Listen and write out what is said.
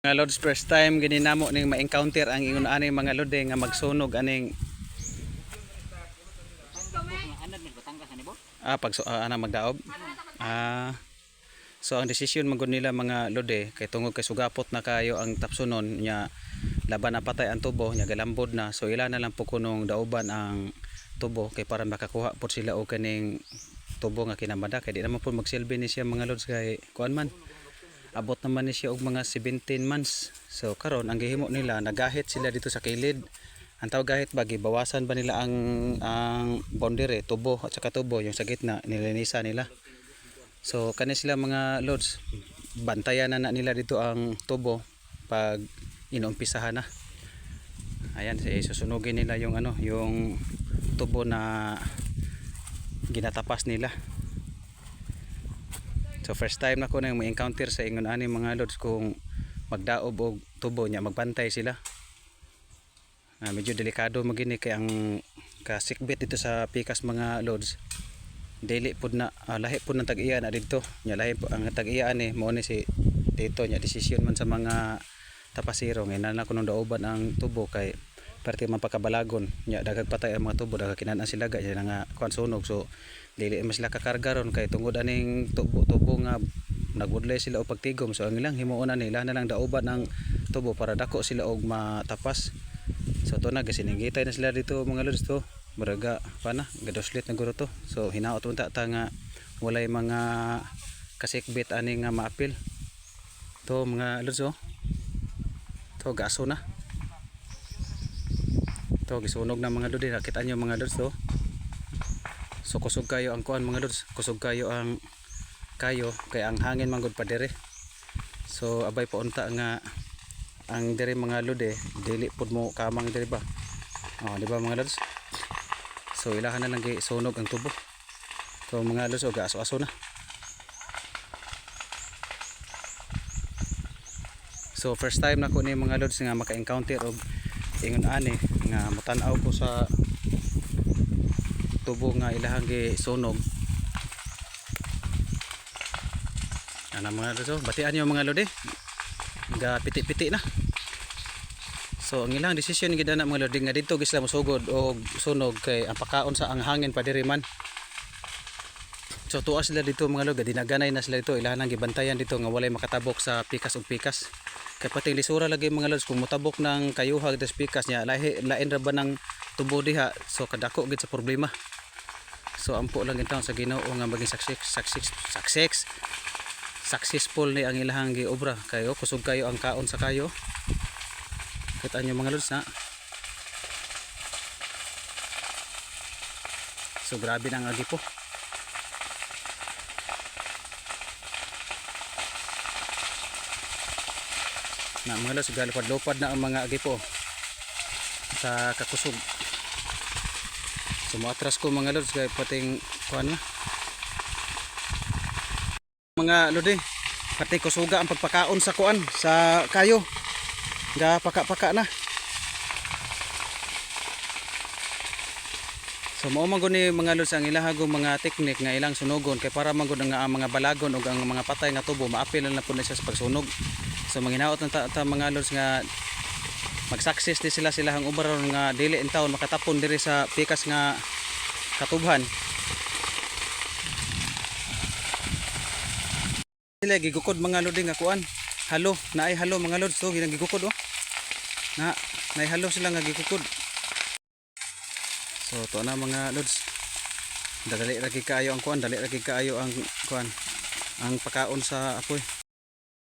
Mga lods, first time gininamo ning ma-encounter ang ingon ani mga lode nga magsunog aning ana magdaob. So ang desisyon magud nila mga lode kay tungod kay sugapot na kayo ang tapsunon nya laban na patay ang tubo nya galambod na, so ila na lang po kunong daoban ang tubo kay para makakuha po sila og kaning tubo nga kinamada kay di naman po magsilbi ni siya mga lods kay kuan man abot naman ni siya og mga 17 months. So karon ang gihimo nila nagahit sila dito sa kilid. Ang tawag gahit ba gibawasan ba nila ang boundary tubo at saka tubo yung sa gitna nilinisa nila. So kani sila mga lods bantayan na nila dito ang tubo pag inuumpisahan na. Ayan, susunugin nila yung yung tubo na ginatapas nila. So first time na ko na ma-encounter sa ingon ani mga lods kung magdaob og tubo nya magbantay sila. Medyo delikado magini kay ang kasikbit dito sa pikas mga lods. Dili pud na lahi pud ng tag-iya na dito. Nya lahi po ang tag-iya ni mo ni si dito nya desisyon man sa mga tapasiro nga na kuno daoban ang tubo kay parte man pagkabalagon nya dagag patay ang mga tubo dagag kinan-an sila ga nga kuan sunog. So dili mas sila kakarga ron kay tungod aning tubo nga nagudlay sila og pagtigom. So ang ilang himuon nila na lang daoban ang tubo para dako sila og matapas. So to na gasiningitay na sila dito mga lods to muraga pana gadoslit na guro to. So hinaot unta ta nga walay mga kasikbit ani nga maapil to mga lods. To gaso na to gisunog na mga lods. Nakita nyo mga lods to. So kusog kayo ang kuan mga lods, kusog kayo ang kayo kay ang hangin manggod pa dire. So abay pa unta nga ang dire mga lode dili pud mo kamang dire ba. Di ba mga lods? So ilahan na lang sunog ang tubo. So mga lods aso-aso na. So first time na ko ni mga lods nga maka-encounter og ingon ani nga matan-aw ko sa tubo nga ilahang sunog. Ana mga lods, batian niyo mga lode ga piti-piti na. So ang ilang desisyon gid na mga lode nga dito gisla mosugod og sunog kay ang pakaon sa ang hangin pa diri man. So tuwa sila dito mga lode, dinaganay na sila dito, ilahang gibantayan dito nga walay makatabok sa pikas ug pikas. Kay pati lisura lagi mga lods kung mutabok ng kayuhag des pikas nya lain ra ba ng tubo diha. So kadako gid sa problema. So ampo lang gintawon sa Ginoo nga maging successful ni ang ilahang giobra kayo kusog kayo ang kaon sa kayo. Kita nyo mga lods na. So grabe na ang agi po. Na mga lods galupad-lupad na ang mga agi po sa kakusog. So maatras ko mga lods kay pating kuan na mga lodi pati kusuga ang pagpakaon sa kuan sa kayo ga paka-paka na. So mao man gud ni mga lods ang ilahagong mga teknik nga ilang sunugon kay para man gud nga ang mga balagon ug ang mga patay nga tubo maapil na pud siya sa pagsunog. So manghinaot ta mga lods nga mag-success di silahang ubaron nga dili in taon makatapon diri sa pikas nga katubhan. Sila gigukod mga lodi nga kuan halo naay halo mga lods to ginagigukod naay halo sila nga gigukod. So to na mga lods dali ra gid kaayo ang kuan, dali ra gid kaayo ang kuan ang pakaon sa apoy.